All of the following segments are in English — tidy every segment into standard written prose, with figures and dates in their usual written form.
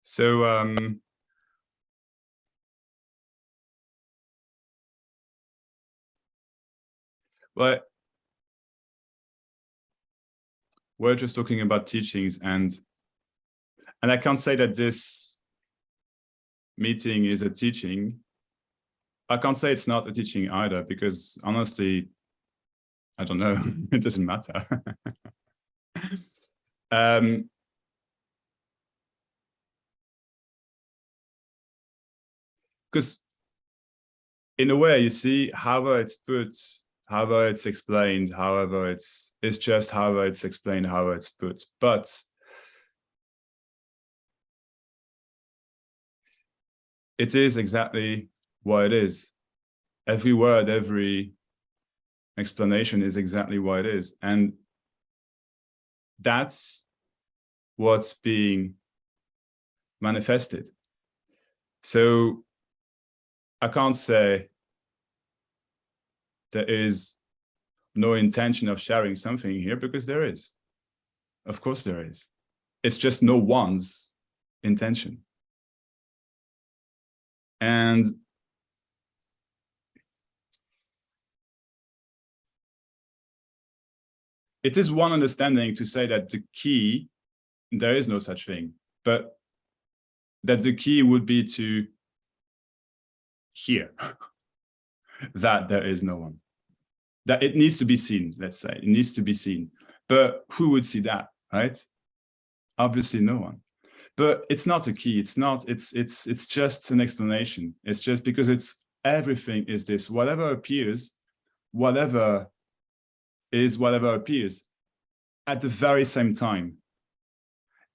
So well, we're just talking about teachings, and I can't say that this meeting is a teaching. I can't say it's not a teaching either, because honestly, I don't know. It doesn't matter. Because in a way, you see, however it's put, however it's explained, however it's just however it's explained, however it's put. But it is exactly what it is. Every word, every explanation is exactly what it is. And that's what's being manifested. So I can't say there is no intention of sharing something here, because there is. Of course there is. It's just no one's intention. And it is one understanding to say that the key, there is no such thing, but that the key would be to hear that there is no one. That it needs to be seen, let's say. It needs to be seen. But who would see that, right? Obviously no one. But it's not a key. It's not, it's just an explanation. It's just because it's everything is this. Whatever appears, whatever is whatever appears, at the very same time,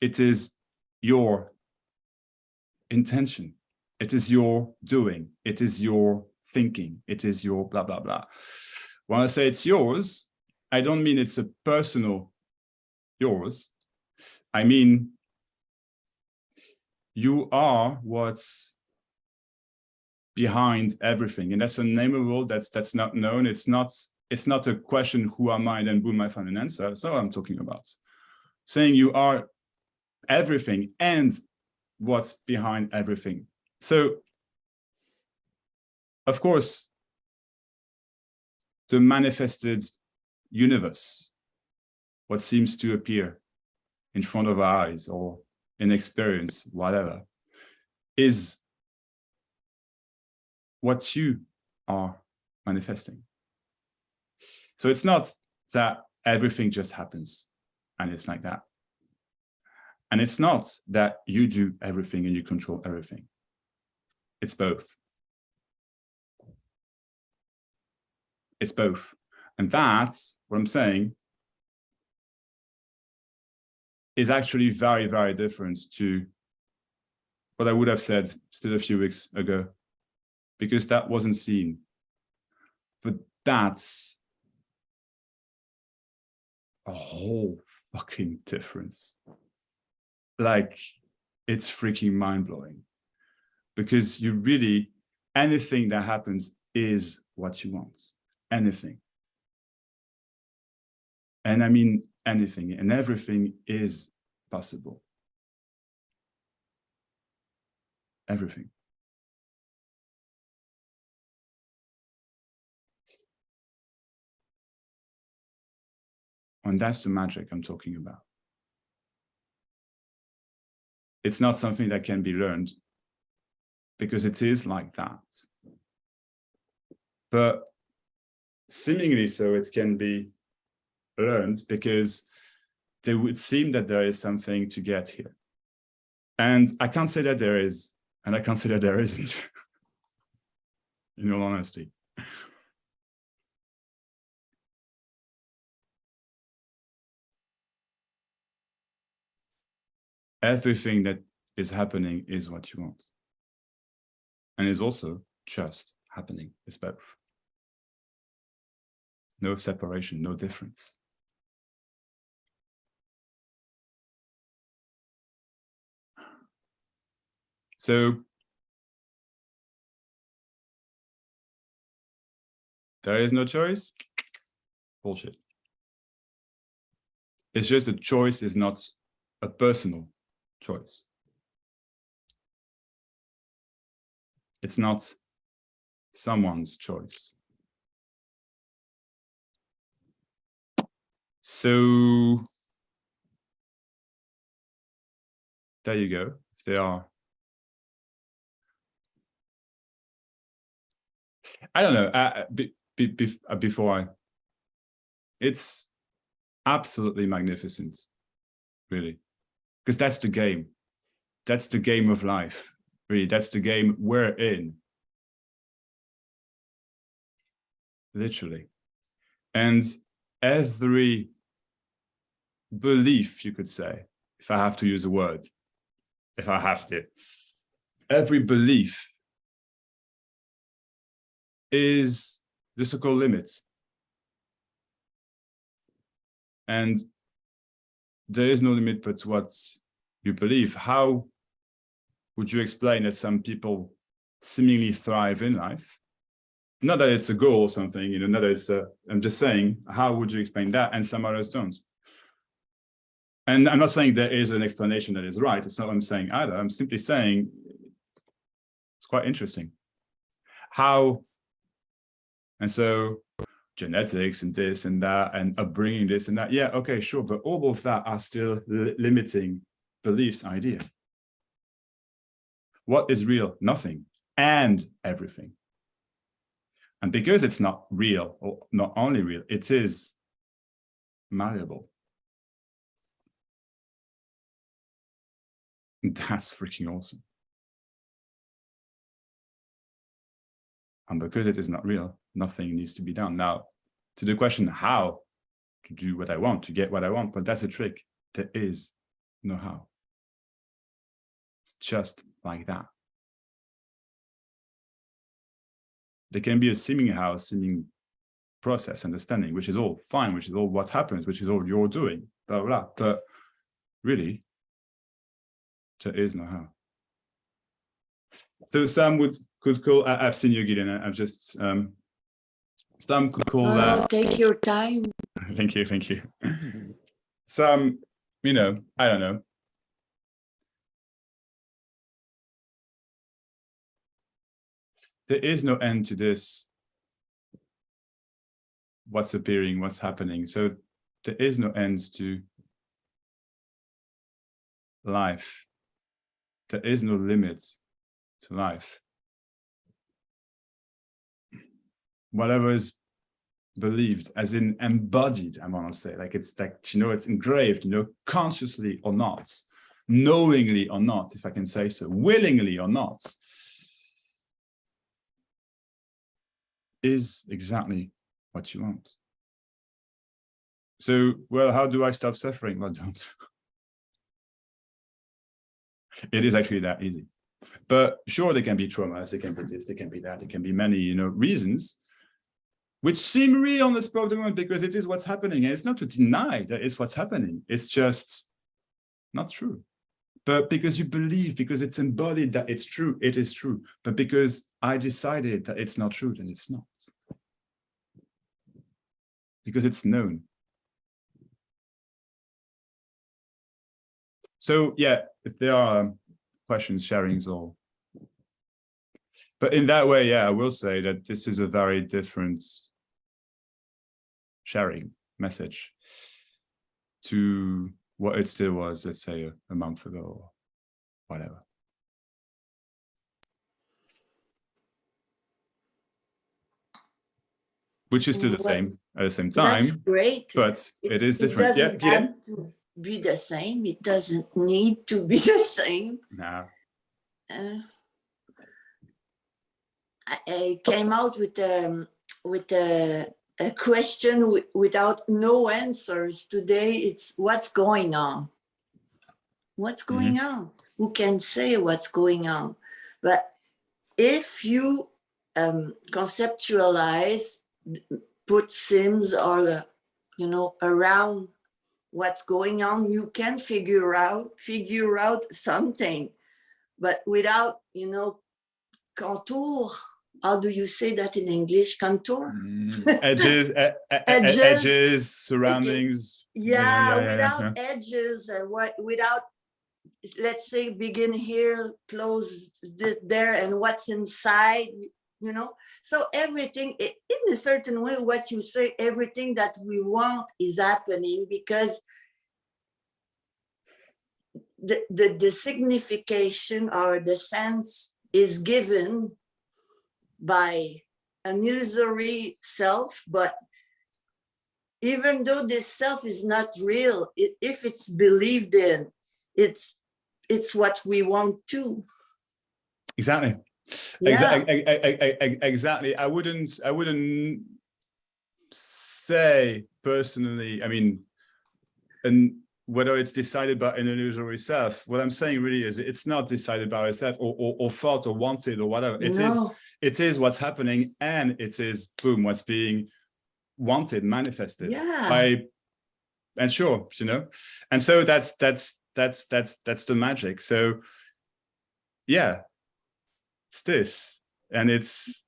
it is your intention. It is your doing. It is your thinking. It is your blah, blah, blah. When I say it's yours, I don't mean it's a personal yours. I mean, you are what's behind everything. And that's unnamable, that's not known. It's not a question, who am I? And then boom, I find an answer. That's not what I'm talking about. Saying you are everything and what's behind everything. So, of course, the manifested universe, what seems to appear in front of our eyes or in experience, whatever, is what you are manifesting. So it's not that everything just happens and it's like that. And it's not that you do everything and you control everything. It's both. It's both. And that's what I'm saying is actually very, very different to what I would have said still a few weeks ago, because that wasn't seen. But that's a whole fucking difference. Like, it's freaking mind-blowing, because you really, anything that happens is what you want. Anything. And I mean anything, and everything is possible. Everything. And that's the magic I'm talking about. It's not something that can be learned, because it is like that. But seemingly so, it can be learned, because there would seem that there is something to get here. And I can't say that there is, and I can't say that there isn't, in all honesty. Everything that is happening is what you want. And is also just happening. It's both. No separation, no difference. So there is no choice. Bullshit. It's just a choice is not a personal choice. It's not someone's choice. So there you go. If they are, I don't know. Before it's absolutely magnificent, really, because that's the game. That's the game of life. Really, that's the game we're in. Literally. And every belief, you could say, if I have to use a word, if I have to, every belief is the so-called limits. And there is no limit but what you believe. How would you explain that some people seemingly thrive in life? Not that it's a goal or something, you know, not that it's a, I'm just saying, how would you explain that? And some others don't. And I'm not saying there is an explanation that is right. It's not what I'm saying either. I'm simply saying it's quite interesting. How, and so genetics and this and that and upbringing this and that. Yeah, okay, sure. But all of that are still limiting beliefs, idea. What is real? Nothing and everything. And because it's not real, or not only real, it is malleable. That's freaking awesome. And because it is not real, nothing needs to be done. Now, to the question, how to do what I want, to get what I want, but that's a trick. There is no how. It's just like that. There can be a seeming how, seeming process, understanding, which is all fine, which is all what happens, which is all you're doing, blah, blah, blah. But really, there is no how. So some could call, I've seen you, Gideon, I've just, some could call that. Take your time. Thank you, thank you. Some, you know, I don't know. There is no end to this. What's appearing, what's happening. So there is no end to life. There is no limits to life. Whatever is believed, as in embodied, I want to say, like it's like, you know, it's engraved, you know, consciously or not, knowingly or not, if I can say so, willingly or not, is exactly what you want. So, well, how do I stop suffering? Well, don't. It is actually that easy. But sure, there can be traumas, there can be this, there can be that, there can be many, you know, reasons which seem real on the spur of the moment because it is what's happening. And it's not to deny that it's what's happening. It's just not true. But because you believe, because it's embodied that it's true, it is true. But because I decided that it's not true, then it's not. Because it's known. So yeah, if there are questions, sharings, or, but in that way, yeah, I will say that this is a very different sharing message to what it still was, let's say, a month ago or whatever. Which is still the same at the same time. That's great. But it is different. It doesn't have to be the same. It doesn't need to be the same. No. I came out with a question without no answers today. It's what's going on? What's going on? Who can say what's going on? But if you conceptualize, put sims or you know, around what's going on, you can figure out something, but without, you know, contour. How do you say that in English? Contour? Edges, edges, surroundings. Yeah, without edges, without let's say, begin here, close there, and what's inside, you know. So everything, in a certain way, what you say, everything that we want is happening, because the signification or the sense is given by an illusory self. But even though this self is not real, if it's believed in, it's what we want to. Exactly. Yeah. Exactly. I wouldn't say personally, I mean, and whether it's decided by an illusory self, what I'm saying really is it's not decided by itself or thought or wanted or whatever. It is what's happening, and it is, boom, what's being wanted, manifested. Yeah. And sure, you know, and so that's the magic. So yeah, it's this, and it's,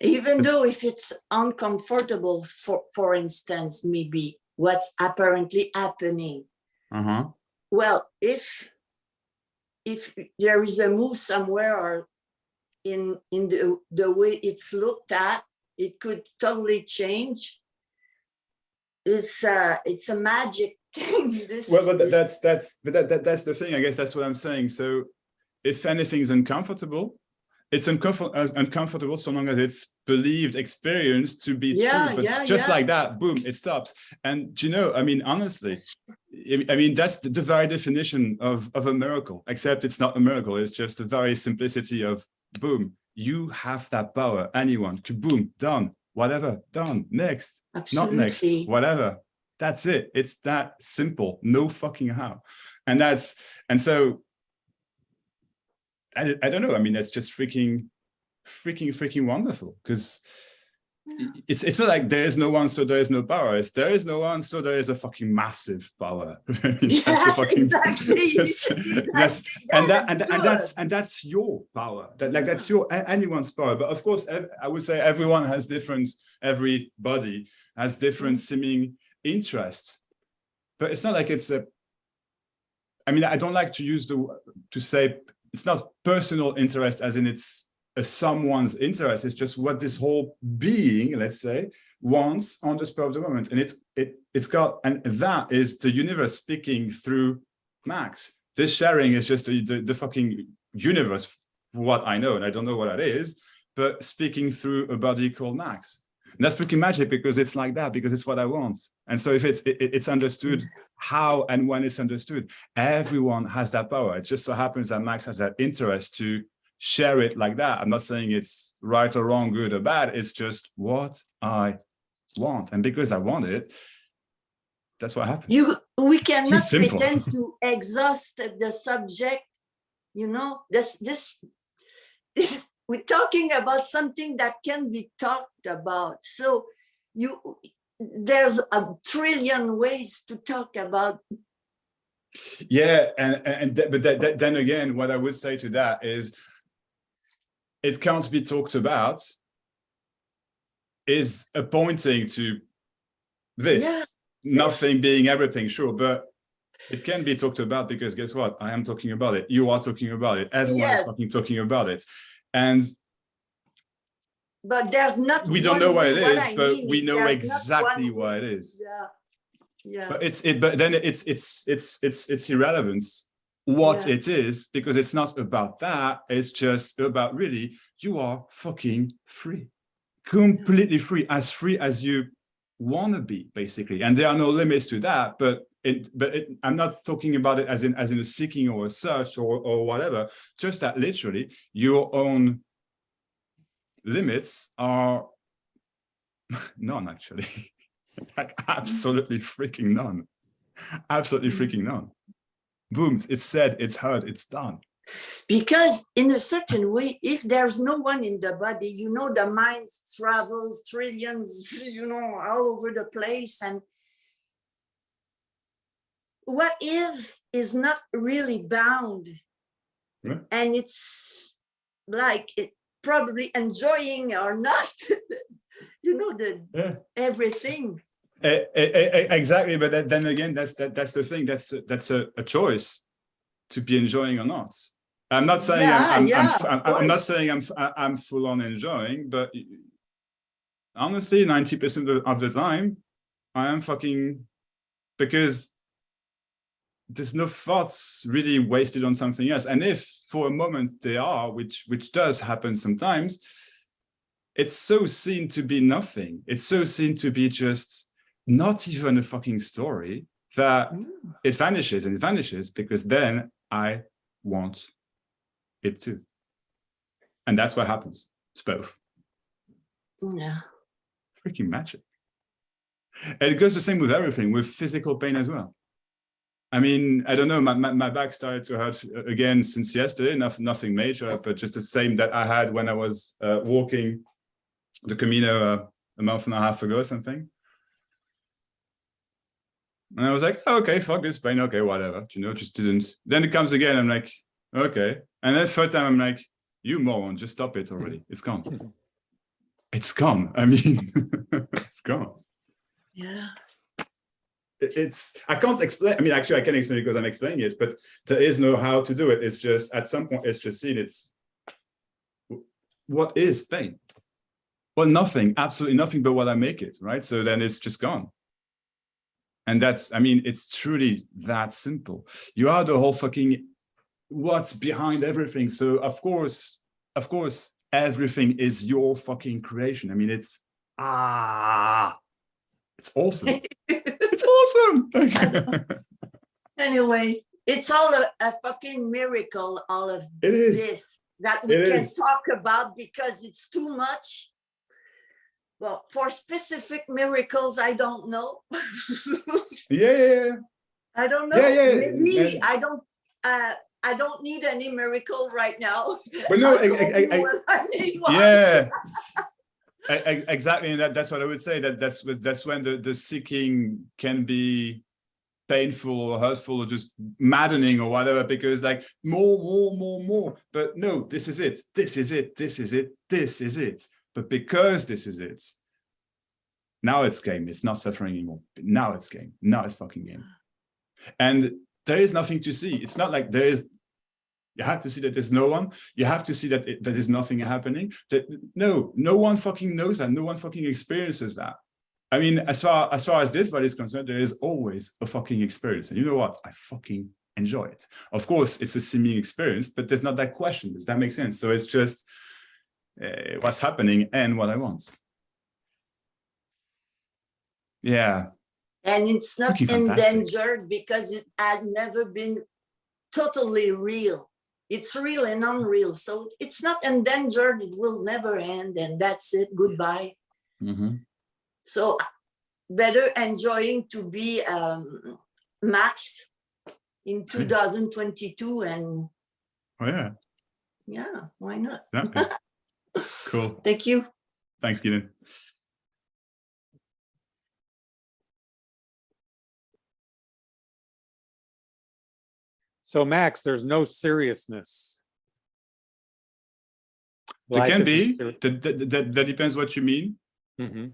even though if it's uncomfortable, for instance, maybe what's apparently happening. Well, if there is a move somewhere, or in the way it's looked at, it could totally change. It's a magic thing. But that's the thing, I guess. That's what I'm saying. So if anything's uncomfortable, it's uncomfortable so long as it's believed, experienced to be true. But just like that, boom, it stops. And you know, I mean, honestly, I mean, that's the very definition of a miracle, except it's not a miracle. It's just the very simplicity of, boom, you have that power. Anyone, boom, done, whatever, done, next, absolutely. Not next, whatever. That's it. It's that simple. No fucking how. And so I don't know. I mean, that's just freaking wonderful, because it's not like there is no one, so there is no power. It's there is no one, so there is a fucking massive power. I mean, that's the fucking, exactly. And that's your power. That's your anyone's power. But of course, I would say everybody has different seeming interests. But it's not like it's a. I mean, I don't like to say. It's not personal interest as in it's someone's interest. It's just what this whole being, let's say, wants on the spur of the moment. And it's got, and that is the universe speaking through Maxx. This sharing is just the fucking universe, for what I know, and I don't know what that is, but speaking through a body called Maxx. And that's freaking magic, because it's like that, because it's what I want. And so if it's understood how and when it's understood, everyone has that power. It just so happens that Maxx has that interest to share it like that. I'm not saying it's right or wrong, good or bad. It's just what I want. And because I want it, that's what happens. We cannot pretend to exhaust the subject, you know. This we're talking about something that can be talked about. So there's a trillion ways to talk about. Yeah, but then again, what I would say to that is, it can't be talked about is pointing to this, nothing being everything, sure, but it can be talked about, because guess what? I am talking about it. You are talking about it. Everyone is fucking talking about it. But there's not. We don't know what it is, but we know exactly what it is. Yeah. But it's irrelevant what it is, because it's not about that. It's just about, really, you are fucking free, completely free as you want to be, basically. And there are no limits to that. But I'm not talking about it as in a seeking or a search or whatever. Just that literally your own limits are none, actually. Like absolutely freaking none. Absolutely freaking none. Boom, it's said, it's heard, it's done. Because in a certain way, if there's no one in the body, you know, the mind travels trillions, you know, all over the place. And what is not really bound. Yeah. And it's like it probably enjoying or not, you know, everything. Exactly, but then again, that's the thing. That's a choice. to be enjoying or not. I'm not saying I'm not saying I'm full on enjoying, but honestly, 90% of the time, I am fucking, because there's no thoughts really wasted on something else. And if for a moment they are, which does happen sometimes, it's so seen to be nothing. It's so seen to be just not even a fucking story that it vanishes, and it vanishes because then I want it too. And that's what happens. It's both. Yeah. Freaking magic. And it goes the same with everything, with physical pain as well. I mean, I don't know, my back started to hurt again since yesterday, nothing major, but just the same that I had when I was walking the Camino a month and a half ago or something. And I was like, okay, fuck this pain, okay, whatever, you know, just didn't. Then it comes again, I'm like, okay. And then third time, I'm like, you moron, just stop it already. It's gone. It's gone. I mean, it's gone. Yeah. I can't explain. I mean, actually, I can explain it because I'm explaining it, but there is no how to do it. It's just, at some point, it's just seen. It's, what is pain? Well, nothing, absolutely nothing but what I make it, right? So then it's just gone. And that's, I mean, it's truly that simple. You are the whole fucking, what's behind everything. So of course, everything is your fucking creation. I mean, it's awesome. It's awesome. Anyway, it's all a fucking miracle, all of It is. this that we can talk about, because it's too much. Well, for specific miracles, I don't know. Yeah. I don't know. Yeah. Maybe I don't need any miracle right now. But no, I need one. Yeah. Exactly, and that's what I would say. That's when the seeking can be painful or hurtful or just maddening or whatever, because like more. But no, this is it. But because this is it, now it's game. It's not suffering anymore. But now it's game. Now it's fucking game. And there is nothing to see. It's not like there is. You have to see that there's no one. You have to see that that is nothing happening. That no one fucking knows that. No one fucking experiences that. I mean, as far as this body is concerned, there is always a fucking experience. And you know what? I fucking enjoy it. Of course, it's a seeming experience, but there's not that question. Does that make sense? So it's just what's happening and what I want. Yeah. And it's not fantastic. endangered because it had never been totally real. It's real and unreal. So it's not endangered. It will never end. And that's it. Goodbye. Mm-hmm. So better enjoying to be Maxx in 2022. And yeah, why not? Okay. Cool. Thank you. Thanks, Gideon. So Max, there's no seriousness. There can be. That depends what you mean. Mm-hmm.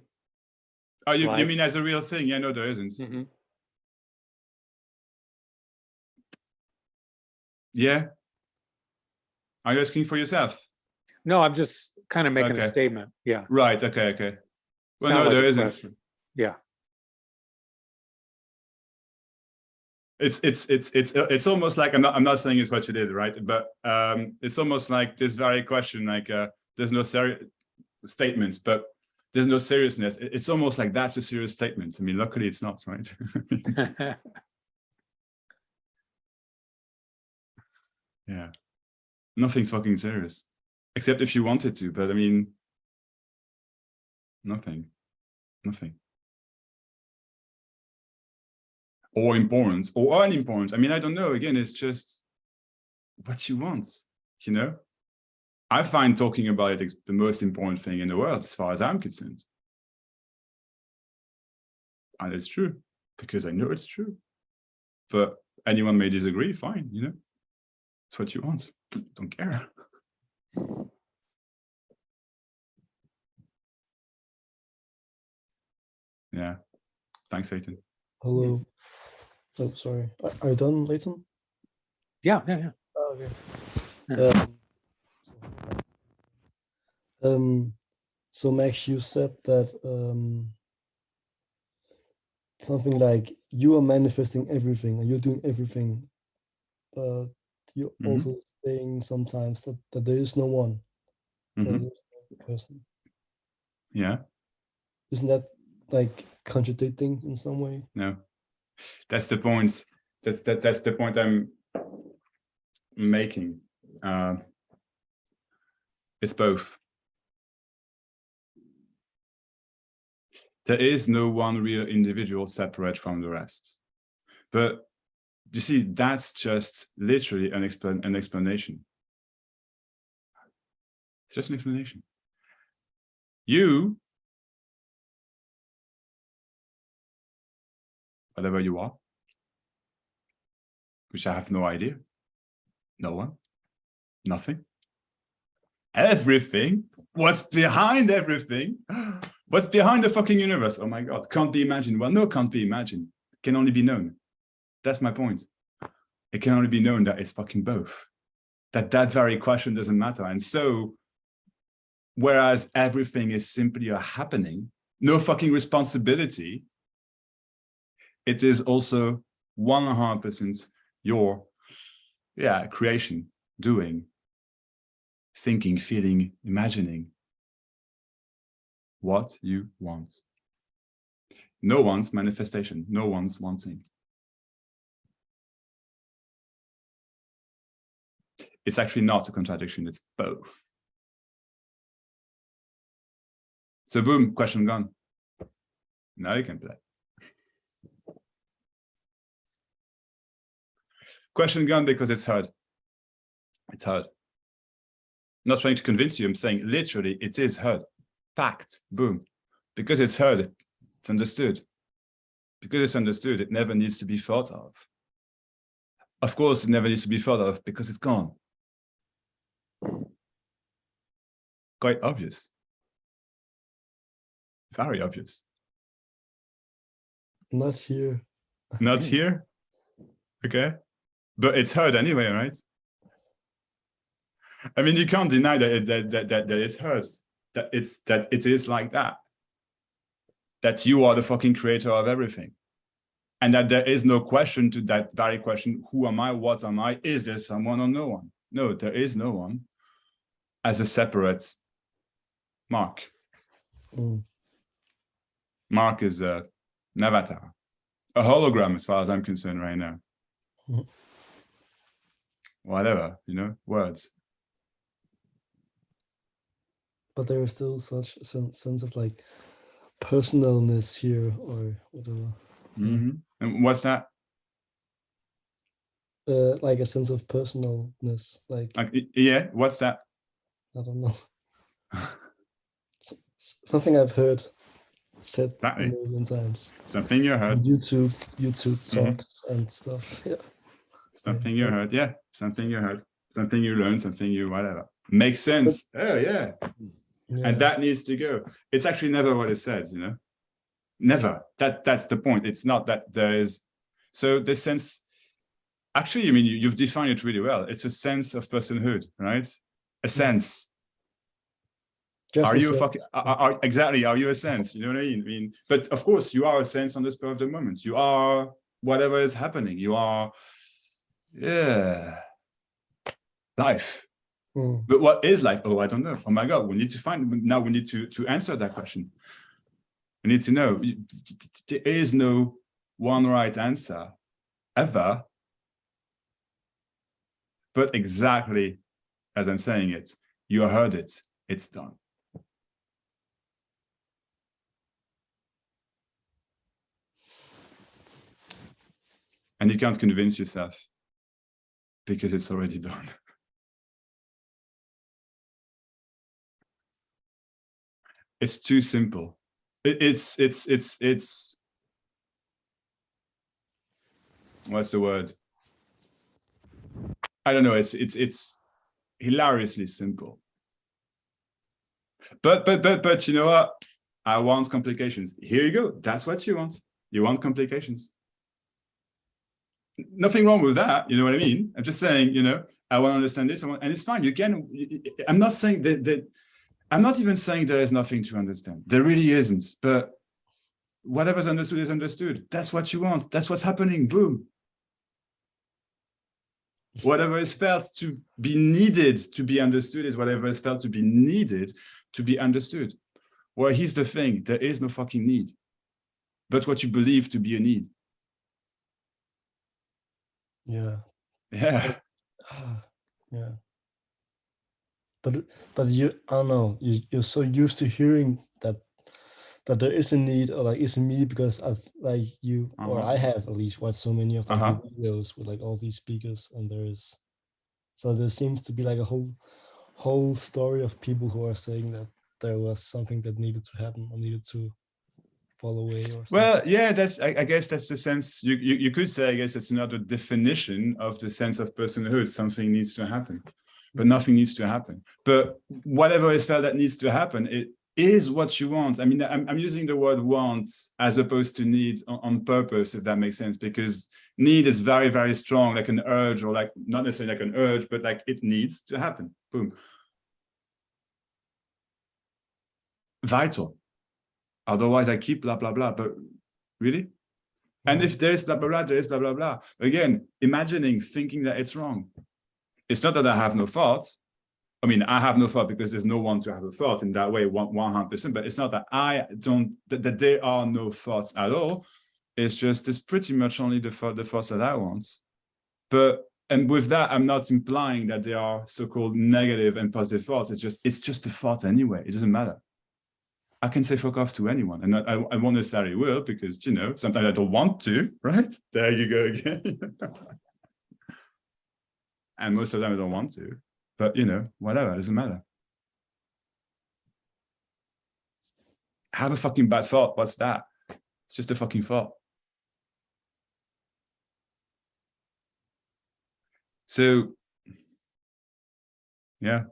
Oh, you mean as a real thing? Yeah, no, there isn't. Mm-hmm. Yeah. Are you asking for yourself? No, I'm just kind of making a statement. Yeah. Right. Okay. Well, Sound no, like there a isn't. question. Yeah. It's almost like I'm not saying it's what you did, right? But it's almost like this very question, like there's no statements, but there's no seriousness. It's almost like that's a serious statement. I mean, luckily it's not, right? Yeah, nothing's fucking serious, except if you wanted to. But I mean, nothing. Or important or unimportant. I mean, I don't know. Again, it's just what you want, you know? I find talking about it the most important thing in the world, as far as I'm concerned. And it's true, because I know it's true. But anyone may disagree, fine, you know? It's what you want. Don't care. Yeah. Thanks, Leighton. Hello. Oh, sorry. Are you done, Leighton? Yeah, yeah, yeah. Oh, okay. Yeah. So Max, you said that something like you are manifesting everything and you're doing everything, but you're also saying sometimes that there is no one, or there is no person. Yeah. Isn't that like contradicting in some way? No, that's the point. That's the point I'm making. It's both. There is no one real individual separate from the rest. But you see, that's just literally an explanation. It's just an explanation. You, whatever you are, which I have no idea, no one, nothing, everything, what's behind everything, what's behind the fucking universe, oh my God, can't be imagined. Well, no, can't be imagined, can only be known. That's my point. It can only be known that it's fucking both, that very question doesn't matter. And so, whereas everything is simply a happening, no fucking responsibility, it is also 100% your creation, doing, thinking, feeling, imagining what you want. No one's manifestation, no one's wanting. It's actually not a contradiction, it's both. So boom, question gone. Now you can play. Question gone because it's heard. It's heard. Not trying to convince you, I'm saying literally it is heard. Fact, boom. Because it's heard, it's understood. Because it's understood, it never needs to be thought of. Of course, it never needs to be thought of because it's gone. Quite obvious. Very obvious. Not here. Not here? Okay. But it's heard anyway, right? I mean, you can't deny that it's heard. That it is like that. That you are the fucking creator of everything. And that there is no question to that very question, who am I, what am I, is there someone or no one? No, there is no one as a separate Mark. Mark is an avatar, a hologram as far as I'm concerned right now. Whatever, words. But there is still such a sense of like personalness here or whatever. And what's that? Like a sense of personalness, like yeah, what's that? I don't know. Something I've heard said Exactly. a million times. Something you heard. YouTube talks and stuff. Yeah. Something you heard. Yeah. Something you heard. Something you learned. Something you whatever. Makes sense. Oh yeah. And that needs to go. It's actually never what it says. Never. That's the point. It's not that there is. So the sense. Actually, I mean, you've defined it really well. It's a sense of personhood, right? A sense. Just are you a fucking exactly? Are you a sense? You know what I mean? But of course, you are a sense on the spur of the moment. You are whatever is happening. You are, life. But what is life? Oh, I don't know. Oh my God, we need to find. Now we need to answer that question. We need to know. There is no one right answer ever. But exactly as I'm saying it, you heard it. It's done. And you can't convince yourself because it's already done. It's too simple. It's what's the word? I don't know. It's hilariously simple. But you know what? I want complications. Here you go. That's what you want. You want complications. nothing wrong with that. You know what I mean? I'm just saying, you know, I want to understand this, and it's fine. You can. I'm not saying that. I'm not even saying there is nothing to understand. There really isn't. But whatever's understood is understood. That's what you want. That's what's happening. Boom. Whatever is felt to be needed to be understood is whatever is felt to be needed to be understood. Well, here's the thing. There is no fucking need, but what you believe to be a need. Yeah. Yeah. Yeah. But you, I don't know, you're so used to hearing that there is a need, or like it's a me, because I've like you or I have at least watched so many of like the videos with like all these speakers, and there seems to be like a whole story of people who are saying that there was something that needed to happen or needed to fall away, or something. Well, yeah, that's, I guess that's the sense you could say. I guess it's another definition of the sense of personhood. Something needs to happen, but nothing needs to happen. But whatever is felt that needs to happen, it is what you want. I mean, I'm using the word want as opposed to need on purpose, if that makes sense, because need is very, very strong, like an urge, or like not necessarily like an urge, but like it needs to happen. Boom. Vital. Otherwise, I keep blah, blah, blah. But really? And if there's blah, blah, blah, there is blah, blah, blah. Again, thinking that it's wrong. It's not that I have no thoughts. I mean, I have no thought because there's no one to have a thought in that way, 100%. But it's not that that there are no thoughts at all. It's just, it's pretty much only the thoughts that I want. And with that, I'm not implying that there are so-called negative and positive thoughts. It's just a thought anyway. It doesn't matter. I can say fuck off to anyone, and I won't necessarily will, because, you know, sometimes I don't want to, right? There you go again. And most of the time I don't want to, but, you know, whatever, it doesn't matter. Have a fucking bad thought. What's that? It's just a fucking thought. So, yeah.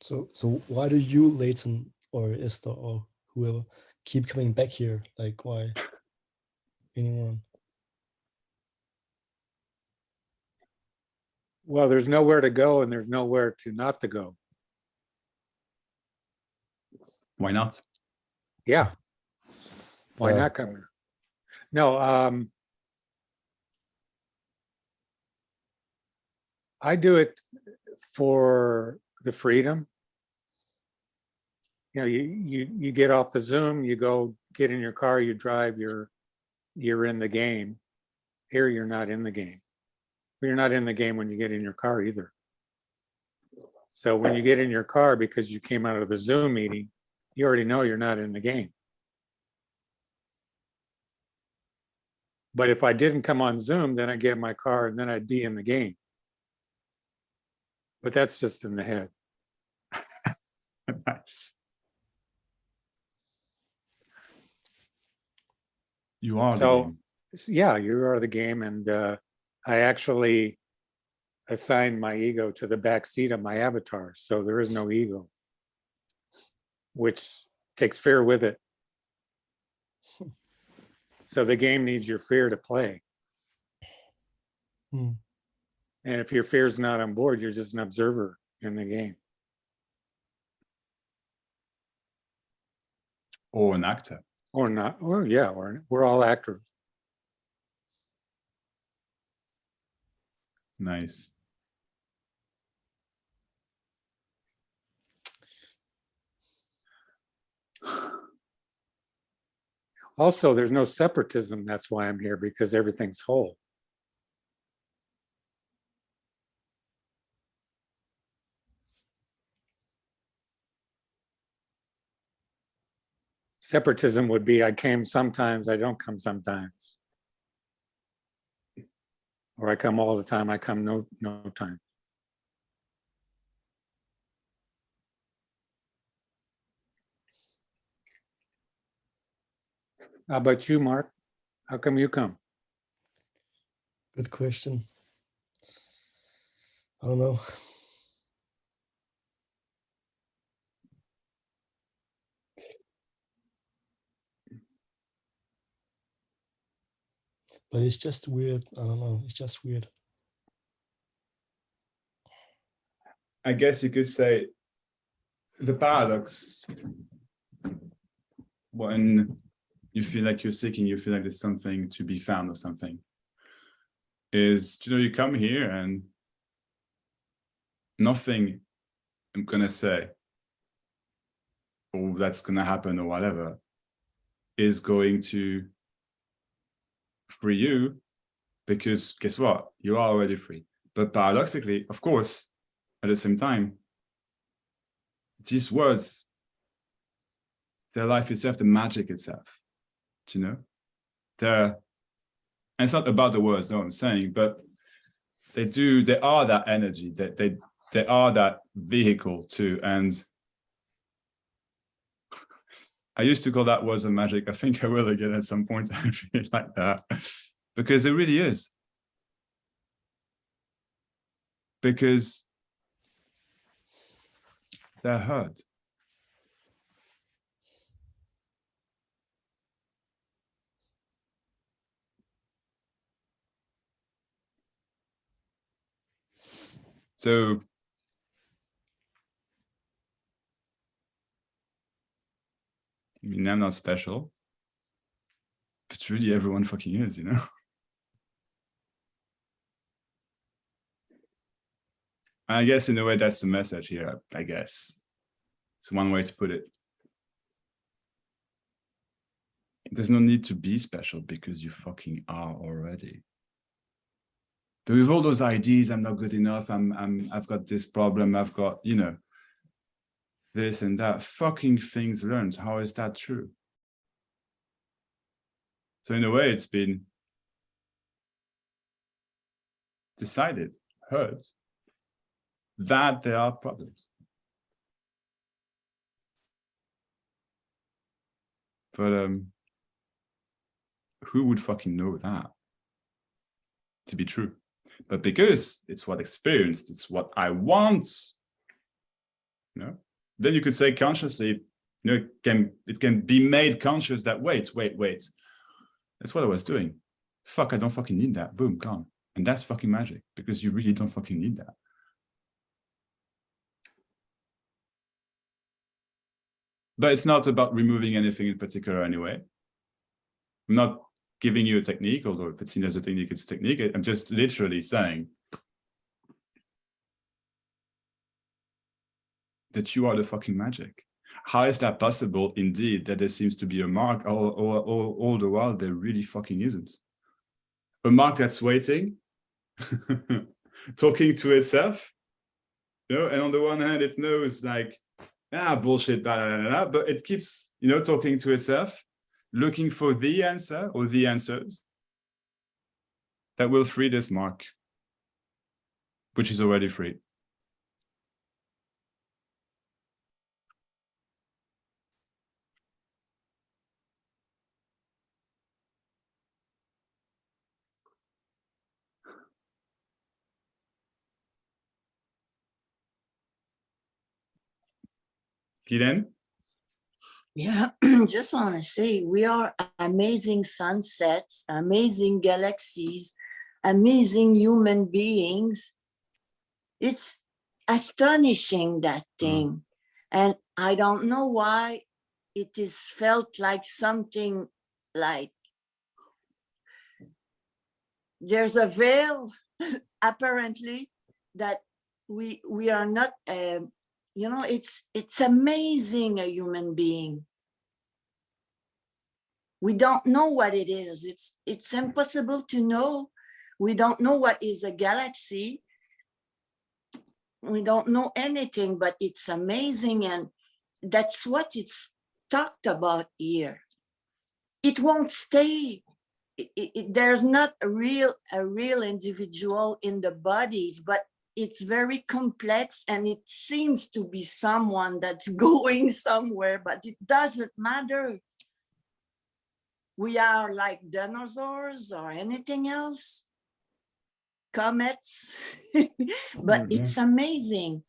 So why do you, Leighton, or Esther, or whoever, keep coming back here? Like, why? Anyone? Well, there's nowhere to go, and there's nowhere to not to go. Why not? Yeah. Why not come here? No, I do it for the freedom. You know, you get off the Zoom, you go get in your car, you drive, you're in the game. Here, you're not in the game. You're not in the game when you get in your car either. So when you get in your car, because you came out of the Zoom meeting, you already know you're not in the game. But if I didn't come on Zoom, then I'd get in my car and then I'd be in the game. But that's just in the head. Nice. You are the game. Yeah, you are the game. And I actually assigned my ego to the back seat of my avatar. So there is no ego, which takes fear with it. So the game needs your fear to play. And if your fear is not on board, you're just an observer in the game. Or an actor. Or not. Well, yeah, we're all actors. Nice. Also, there's no separatism. That's why I'm here, because everything's whole. Separatism would be, I came sometimes, I don't come sometimes. Or I come all the time, I come no time. How about you, Mark? How come you come? Good question. I don't know. But it's just weird. I don't know. It's just weird. I guess you could say the paradox when you feel like you're seeking, you feel like there's something to be found or something, is, you know, you come here and nothing I'm gonna say, or that's gonna happen or whatever, is going to free you, because guess what? You are already free. But paradoxically, of course, at the same time, these words, their life itself, the magic itself, you know, and it's not about the words, no, I'm saying, but they are that energy, that they are that vehicle too. And I used to call that words of magic. I think I will again at some point. I really like that, because it really is. Because they're heard. So I mean, I'm not special, but really everyone fucking is, you know? I guess in a way that's the message here, I guess. It's one way to put it. There's no need to be special because you fucking are already. But with all those ideas, I'm not good enough, I've got this problem, I've got, you know, this and that, fucking things learned. How is that true? So in a way, it's been decided, heard, that there are problems. But who would fucking know that to be true? But because it's what experienced, it's what I want, you know, then you could say consciously, you know, it can be made conscious that wait, that's what I was doing. Fuck, I don't fucking need that. Boom, gone. And that's fucking magic, because you really don't fucking need that. But it's not about removing anything in particular anyway. I'm not giving you a technique, although if it's seen as a technique, it's a technique. I'm just literally saying that you are the fucking magic. How is that possible, indeed, that there seems to be a mark all the while there really fucking isn't? A mark that's waiting, talking to itself, you know, and on the one hand, it knows like, bullshit, blah, blah, blah, blah, but it keeps, you know, talking to itself, looking for the answer or the answers that will free this mark, which is already free. Giden? Yeah, just want to say we are amazing sunsets, amazing galaxies, amazing human beings. It's astonishing, that thing. And I don't know why it is felt like something like there's a veil apparently that we are not you know, it's amazing, a human being. We don't know what it is. It's impossible to know. We don't know what is a galaxy. We don't know anything, but it's amazing, and that's what it's talked about here. It won't stay. there's not a real individual in the bodies, but it's very complex, and it seems to be someone that's going somewhere, but it doesn't matter. We are like dinosaurs or anything else, comets, but it's amazing.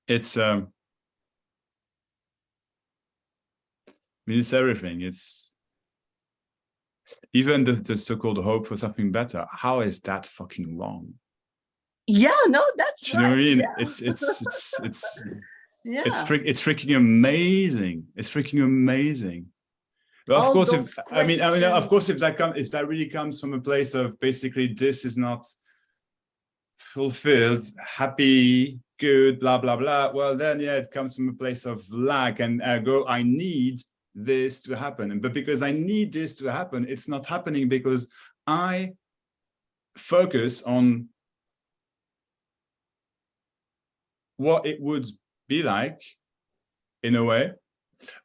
It's I mean, it's everything. It's even the so-called hope for something better. How is that fucking wrong? Yeah, no, that's Do you know what I right. mean? Yeah. It's Yeah. it's freaking amazing. It's freaking amazing. But of All course, those of course, questions. if that really comes from a place of basically this is not fulfilled, happy, good, blah blah blah, well then yeah, it comes from a place of lack, and ergo I need this to happen. But because I need this to happen, it's not happening because I focus on what it would be like in a way,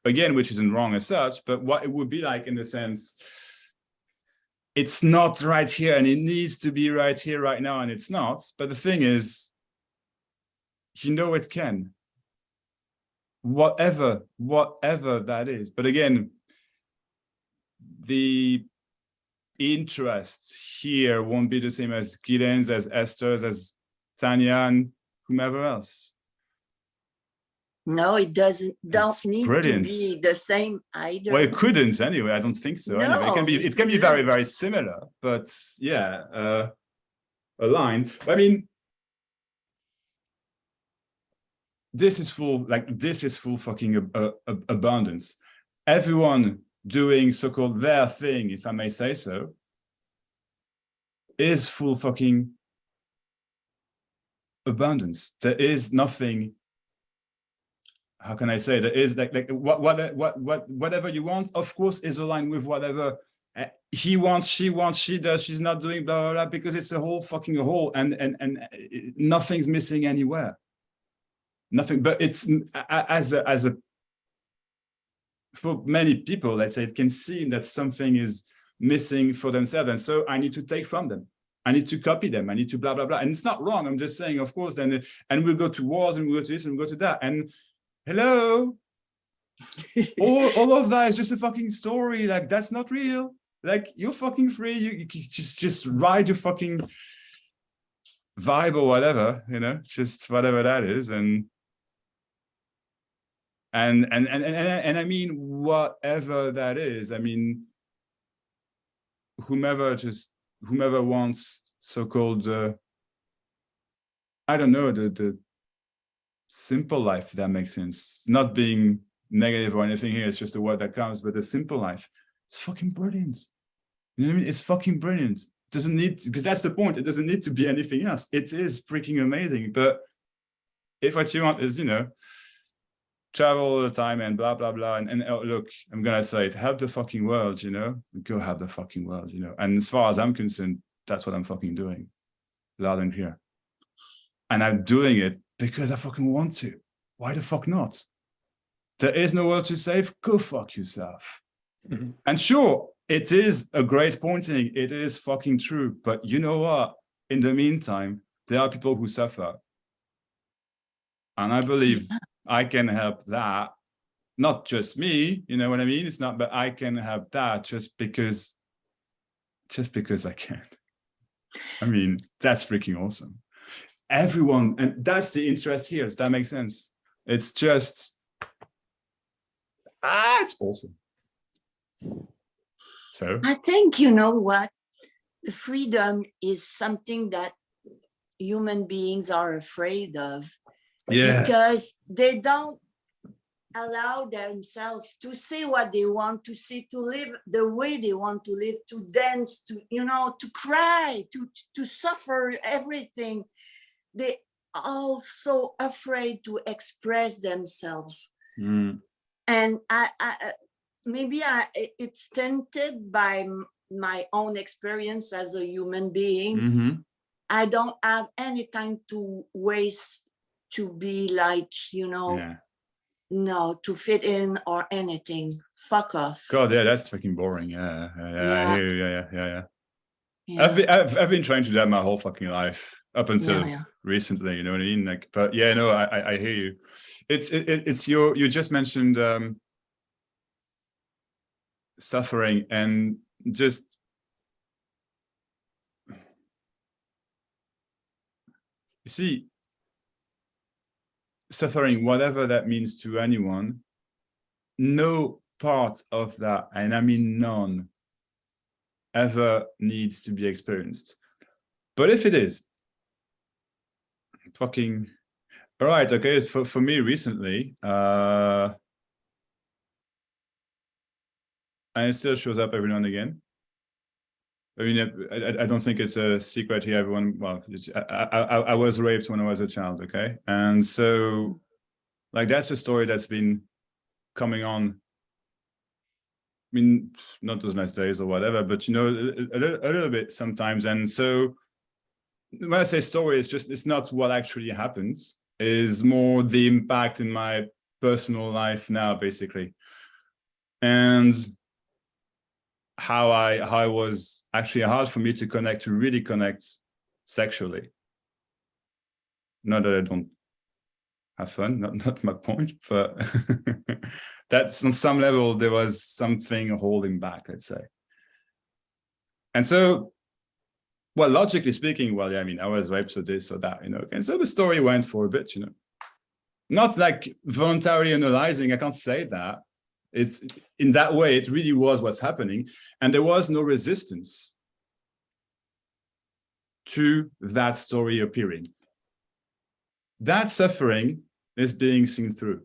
again, which isn't wrong as such, but what it would be like in the sense it's not right here and it needs to be right here right now, and it's not. But the thing is, you know, it can, whatever that is. But again, the interest here won't be the same as Gideon's, as Esther's, as Tanya, and whomever else. No, it don't need brilliant. to be the same either. Well, it couldn't anyway. I don't think so. No, Anyway, it can be very, very similar, but yeah, aligned. I mean, this is full fucking abundance. Everyone doing so-called their thing, if I may say so, is full fucking abundance. There is nothing. How can I say? There is like whatever you want, of course, is aligned with whatever he wants, she wants, she does, she's not doing, blah blah blah, because it's a whole fucking whole, and nothing's missing anywhere. Nothing, but it's as a for many people, let's say, it can seem that something is missing for themselves, and so I need to take from them. I need to copy them. I need to blah blah blah, and it's not wrong. I'm just saying, of course, then and we'll go to wars, and we'll go to this, and we'll go to that, and hello, all of that is just a fucking story. Like, that's not real. Like, you're fucking free. You just ride your fucking vibe or whatever, you know, just whatever that is, and I mean, whatever that is. I mean, whomever wants so-called I don't know, the simple life, if that makes sense. Not being negative or anything here, it's just a word that comes, but the simple life, it's fucking brilliant. You know what I mean? It's fucking brilliant. It doesn't need, because that's the point, it doesn't need to be anything else. It is freaking amazing. But if what you want is, you know, travel all the time and blah blah blah, and oh, look, I'm gonna say it, help the fucking world, you know, go help the fucking world, you know. And as far as I'm concerned, that's what I'm fucking doing, loud and clear. And I'm doing it because I fucking want to. Why the fuck not? There is no world to save. Go fuck yourself. Mm-hmm. And sure, it is a great pointing. It is fucking true. But you know what? In the meantime, there are people who suffer. And I believe I can help that. Not just me, you know what I mean? It's not, but I can help that just because I can. I mean, that's freaking awesome. Everyone, and that's the interest here. Does that make sense? It's just, it's awesome. So I think, you know what, the freedom is something that human beings are afraid of. Yeah. Because they don't allow themselves to say what they want to say, to live the way they want to live, to dance, to, you know, to cry, to suffer everything. They are so afraid to express themselves. Mm. And maybe it's tainted by my own experience as a human being. Mm-hmm. I don't have any time to waste to be like, you know, no, to fit in or anything. Fuck off. God, yeah, that's fucking boring. Yeah, I Yeah. hear you. Yeah. Yeah. I've been trying to do that my whole fucking life up until Yeah. recently. You know what I mean? Like, but yeah, no, I hear you. It's you just mentioned suffering and just you see suffering, whatever that means to anyone. No part of that, and I mean none, ever needs to be experienced. But if it is, fucking all right, okay. For me recently, and it still shows up every now and again. I mean, I don't think it's a secret here. Everyone, well, I was raped when I was a child, okay, and so like that's a story that's been coming on. I mean, not those nice days or whatever, but you know, a little bit sometimes. And so when I say story, it's not what actually happens, is more the impact in my personal life now, basically. And how I was actually hard for me to really connect sexually. Not that I don't have fun, not my point, but that's on some level, there was something holding back, let's say. And so, well, logically speaking, well, yeah, I mean, I was raped, so this or that, you know, and so the story went for a bit, you know, not like voluntarily analyzing, I can't say that. It's in that way, it really was what's happening. And there was no resistance to that story appearing. That suffering is being seen through.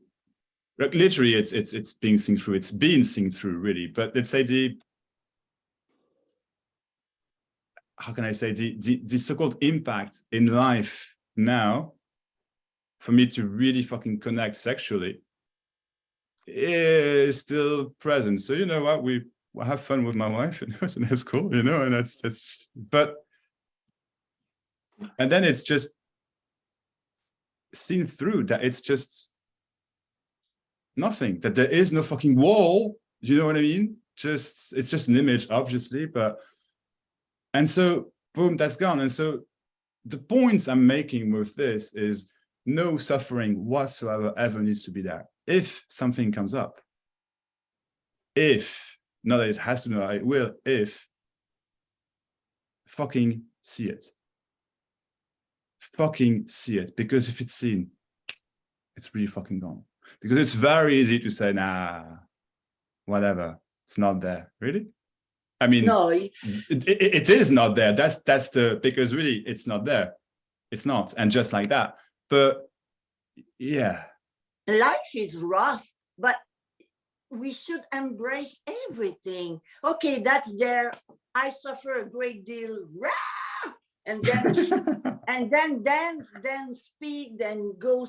Like literally, it's being seen through. It's being seen through, really. But let's say how can I say the so-called impact in life now, for me to really fucking connect sexually, is still present. So you know what, we have fun with my wife, you know, so that's cool, you know, and that's. But and then it's just seen through that it's just nothing, that there is no fucking wall, you know what I mean? Just it's just an image, obviously, but and so boom, that's gone. And so the points I'm making with this is no suffering whatsoever ever needs to be there. If something comes up, if not that it has to know, it will, if fucking see it. Fucking see it, because if it's seen, it's really fucking gone. Because it's very easy to say, nah, whatever, it's not there. Really? I mean, No, it is not there. That's the, because really it's not there. It's not. And just like that. But yeah. life is rough, but we should embrace everything. Okay, that's there. I suffer a great deal. Rah! And then dance, then speak, then go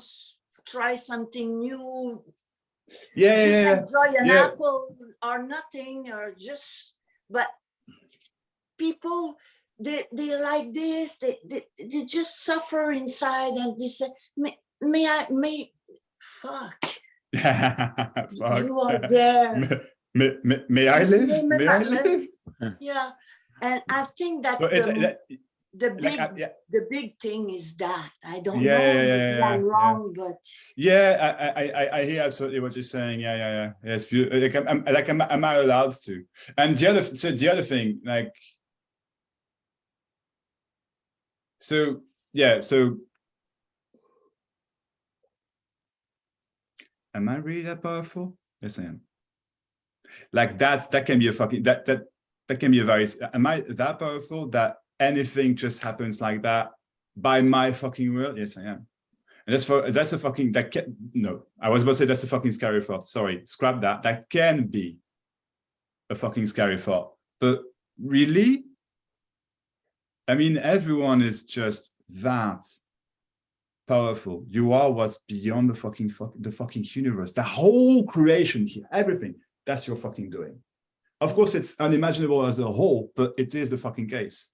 try something new. Yeah. Enjoy an apple or nothing, or just, but people, they like this, they just suffer inside, and they say, may fuck. Fuck. You are there. May I live? May I live? Yeah, and I think that's the big thing is that I don't know if I'm wrong, but I hear absolutely what you're saying. Yeah. It's beautiful. Am I allowed to? And the other thing, like, so am I really that powerful? Yes, I am. Like that can be a fucking that can be a very. Am I that powerful that anything just happens like that by my fucking will? Yes, I am. And that's a fucking, that can, no, I was about to say that's a fucking scary thought. Sorry, scrap that. That can be a fucking scary thought. But really? I mean, everyone is just that powerful. You are what's beyond the fucking universe. The whole creation here, everything, that's your fucking doing. Of course, it's unimaginable as a whole, but it is the fucking case.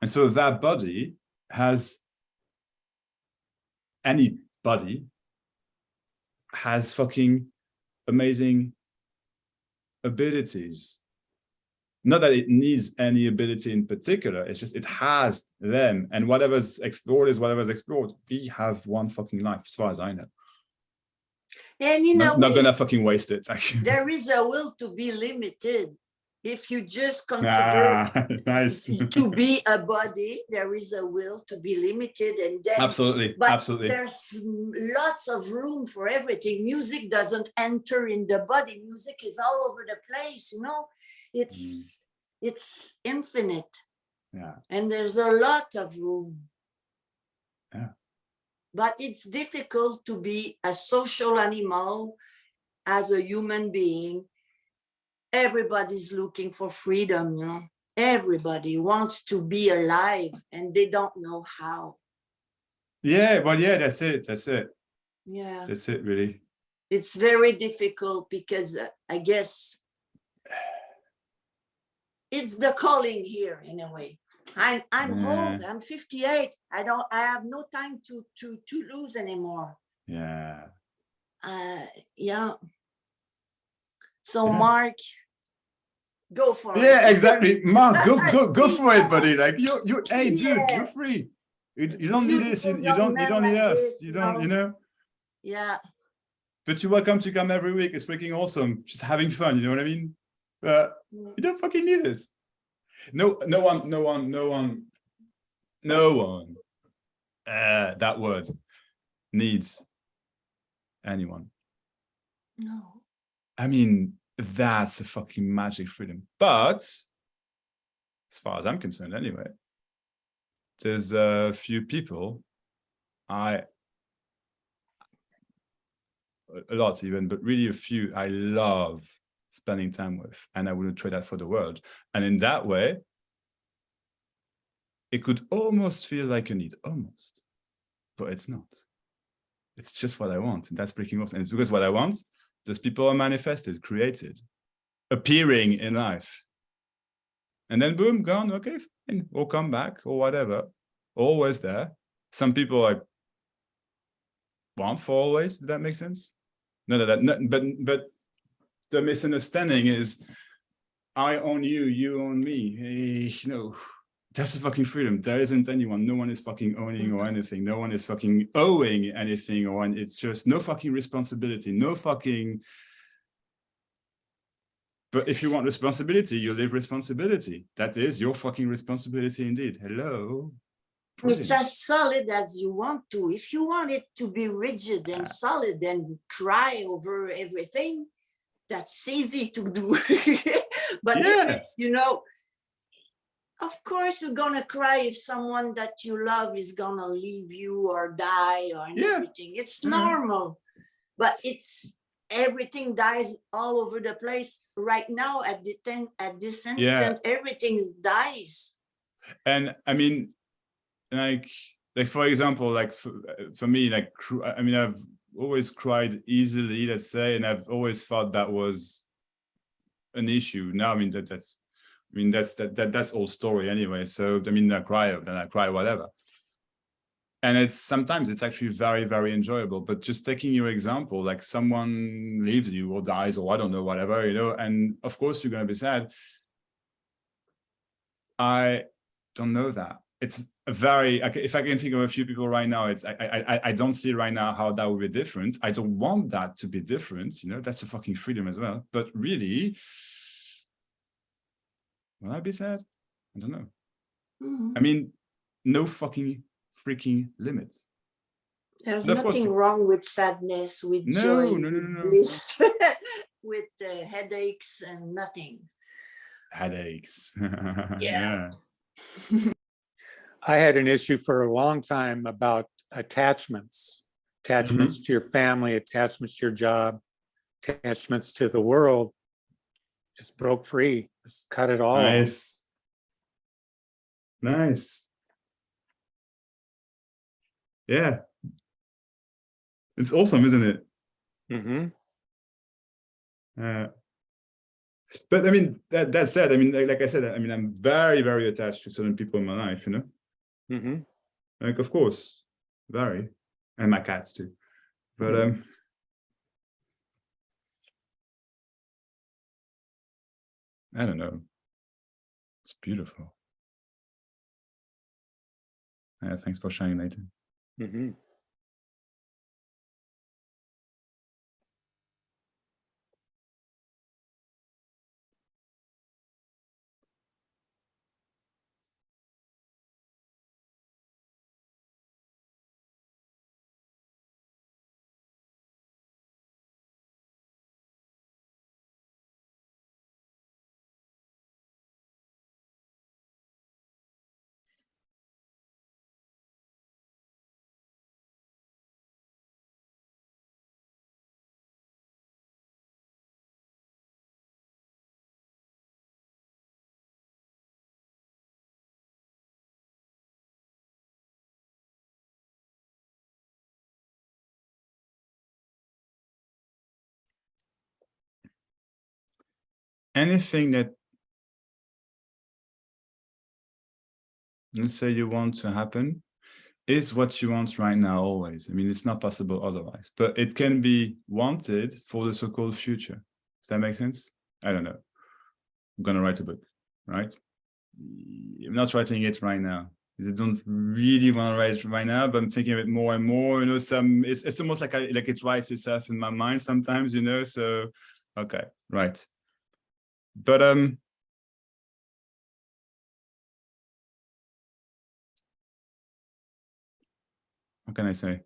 And so that body has, any body has fucking amazing abilities. Not that it needs any ability in particular, it's just it has them, and whatever's explored is whatever's explored. We have one fucking life, as far as I know. And in a Not way, gonna fucking waste it. Actually. there is a will to be limited. If you just consider Nice. to be a body, there is a will to be limited, and then Absolutely, but absolutely. there's lots of room for everything. Music doesn't enter in the body. Music is all over the place, you know. It's infinite. Yeah. And there's a lot of room. Yeah. But it's difficult to be a social animal as a human being. Everybody's looking for freedom, you know. Everybody wants to be alive and they don't know how. Yeah, well, yeah, that's it. That's it. Yeah. That's it, really. It's very difficult because I guess it's the calling here in a way. I'm old, I'm 58. I have no time to lose anymore. Yeah. Yeah. So Mark, go for it. Yeah, exactly. Mark, go for it, buddy. Like you hey dude, you're free. You don't need this, you don't need us. You don't, you know. Yeah. But you're welcome to come every week. It's freaking awesome. Just having fun, you know what I mean? You don't fucking need this. No one. That word needs anyone. No. I mean, that's a fucking magic freedom. But as far as I'm concerned, anyway, there's a few people a lot even, but really a few I love spending time with, and I wouldn't trade that for the world. And in that way, it could almost feel like a need, almost, but it's not. It's just what I want, and that's freaking awesome. And it's because what I want, those people are manifested, created, appearing in life. And then boom, gone, okay, fine, or come back, or whatever, always there. Some people I want for always, if that makes sense. No, but the misunderstanding is I own you, you own me. Hey, you know, that's a fucking freedom. There isn't anyone. No one is fucking owning or anything. No one is fucking owing anything, or it's just no fucking responsibility, no fucking. But if you want responsibility, you live responsibility. That is your fucking responsibility indeed. Hello. Brilliant. It's as solid as you want to. If you want it to be rigid and solid and cry over everything, that's easy to do. But if it's, you know, of course you're gonna cry if someone that you love is gonna leave you or die or everything. It's normal. But it's everything dies all over the place right now at this instant. Everything dies. And I mean, like for example, like for me, like I mean, I've always cried easily, let's say, and I've always thought that was an issue. Now, I mean, that's all story anyway. So I mean, I cry, then I cry, whatever. And sometimes it's actually very, very enjoyable. But just taking your example, like someone leaves you or dies or I don't know, whatever, you know, and of course you're going to be sad. I don't know that. It's if I can think of a few people right now, I don't see right now how that would be different. I don't want that to be different, you know, that's a fucking freedom as well. But really, will I be sad? I don't know. I mean, no fucking freaking limits. There's nothing wrong with sadness, with joy, with bliss, with headaches and nothing. Headaches. Yeah. I had an issue for a long time about attachments to your family, attachments to your job, attachments to the world. Just broke free, just cut it all off. Nice. Yeah. It's awesome, isn't it? But I mean, that said, I mean, like I said, I mean, I'm very, very attached to certain people in my life, you know? Like, of course, very. And my cats too. But I don't know. It's beautiful. Yeah, thanks for sharing, Nathan. Mhm. Anything that, let's say, you want to happen is what you want right now always. I mean, it's not possible otherwise, but it can be wanted for the so-called future. Does that make sense? I don't know. I'm going to write a book, right? I'm not writing it right now because I don't really want to write it right now, but I'm thinking of it more and more, you know, it's almost like like it writes itself in my mind sometimes, you know, so, okay, right. But, what can I say?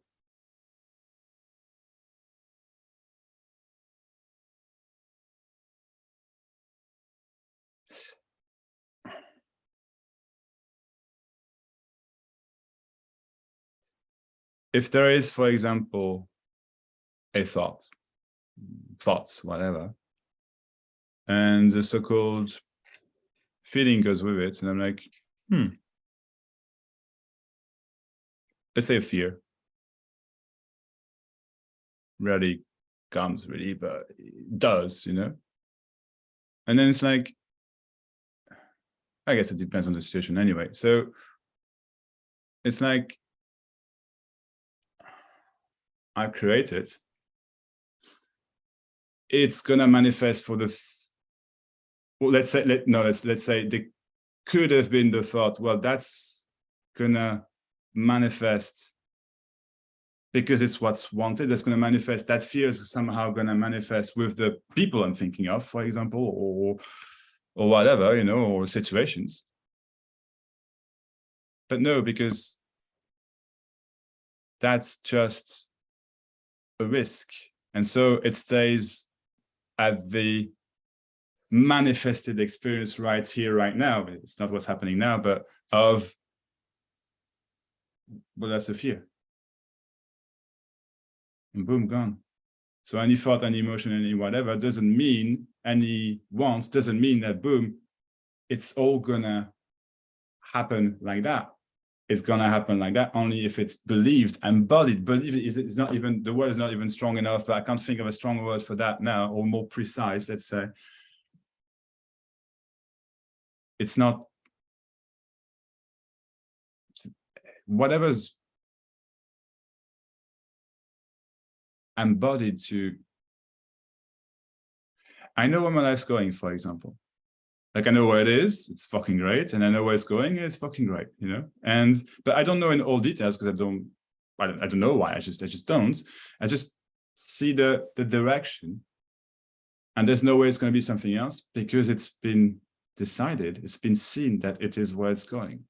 If there is, for example, a thoughts, whatever, and the so-called feeling goes with it, and I'm like, let's say a fear rarely comes really, but it does, you know? And then it's like, I guess it depends on the situation anyway. So it's like, I create it. It's gonna manifest for the, well, let's say, let's say there could have been the thought, well, that's gonna manifest because it's what's wanted. That's gonna manifest, that fear is somehow gonna manifest with the people I'm thinking of, for example, or whatever, you know, or situations. But no, because that's just a risk. And so it stays at the manifested experience right here, right now. It's not what's happening now, but of, well, that's a fear. And boom, gone. So any thought, any emotion, any whatever doesn't mean, any wants doesn't mean that boom, it's all gonna happen like that. It's gonna happen like that only if it's believed, embodied. Believe is not even, the word is not even strong enough, but I can't think of a strong word for that now, or more precise, let's say. It's not, whatever's embodied to, I know where my life's going, for example. Like I know where it is, it's fucking great, and I know where it's going, and it's fucking great, you know. And but I don't know in all details because I don't know why. I just don't. I just see the direction, and there's no way it's going to be something else because it's been decided, it's been seen that it is where it's going,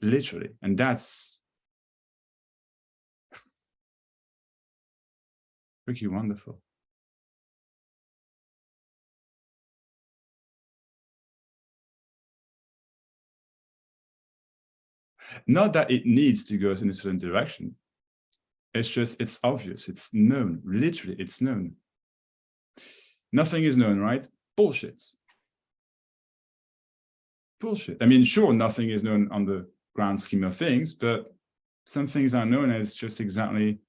literally, and that's freaking wonderful. Not that it needs to go in a certain direction. It's just, it's obvious, it's known, literally, it's known. Nothing is known, right? Bullshit. Bullshit. I mean, sure, nothing is known on the grand scheme of things, but some things are known and it's just exactly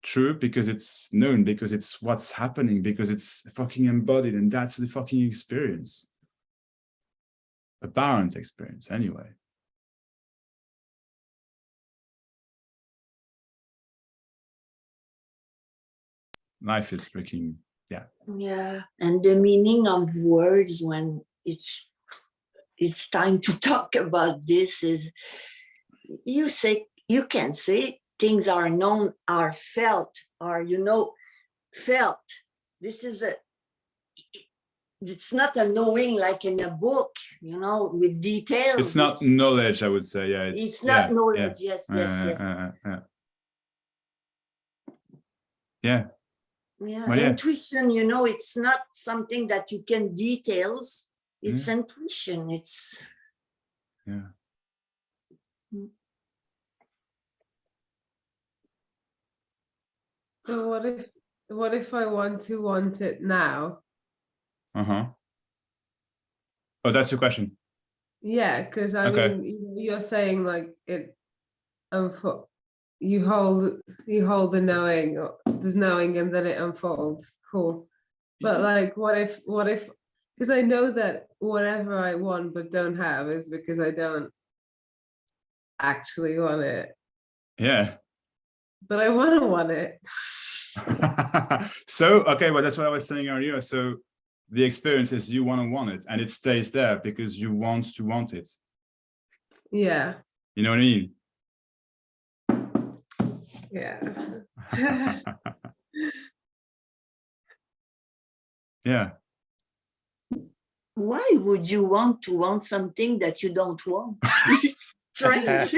true because it's known, because it's what's happening, because it's fucking embodied, and that's the fucking experience. Apparent experience, anyway. Life is freaking, yeah, Yeah, and the meaning of words when it's time to talk about this is you can say things are known, are felt, are felt. This is it's not a knowing like in a book, with details. It's not knowledge, I would say. Yeah, it's not knowledge. Yeah. Yes. Yeah. Yeah, Well, yeah. intuition, it's not something that you can details. It's intuition. It's So what if I want it now? Oh, that's your question. Yeah, because I Okay. mean, you're saying like it, you hold the knowing, or there's knowing, and then it unfolds. Cool. But like, what if? Because I know that whatever I want but don't have is because I don't actually want it. Yeah. But I want it. So, okay, well, that's what I was saying earlier. So the experience is you want it, and it stays there because you want to want it. Yeah. You know what I mean? Yeah. Yeah. why would you want to want something that you don't want? It's strange.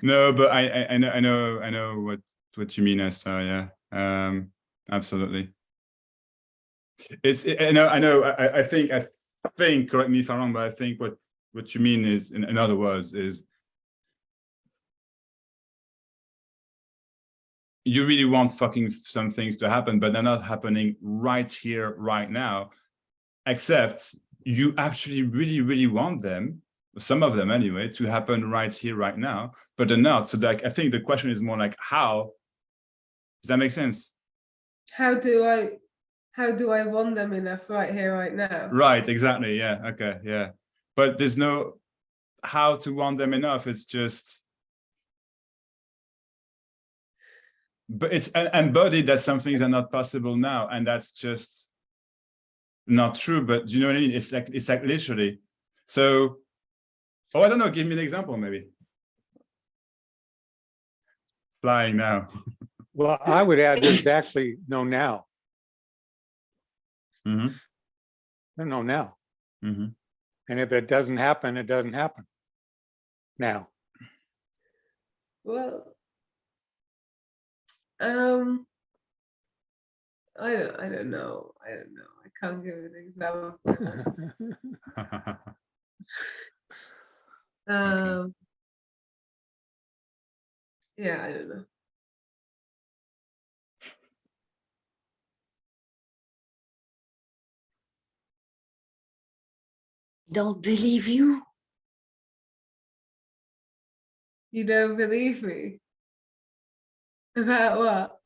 No, but I know what you mean, Esther. Yeah. Absolutely. I know. I think. Correct me if I'm wrong, but I think what you mean is, in other words, is you really want fucking some things to happen, but they're not happening right here, right now. Except you actually really, really want them, some of them anyway, to happen right here, right now, but they're not. So like, I think the question is more like, how? Does that make sense? How do I want them enough right here, right now? Right, exactly. Yeah, okay, yeah. But there's no how to want them enough. It's just, but it's embodied that some things are not possible now, and that's just not true. But you know what I mean? It's like literally. So, oh, I don't know. Give me an example, maybe. Flying now. Well, I would add there's actually no now. Mm-hmm. There's no now. Mm-hmm. And if it doesn't happen, it doesn't happen now. Well, I don't know. I can't give an example. Yeah, I don't know. Don't believe you. You don't believe me? About what?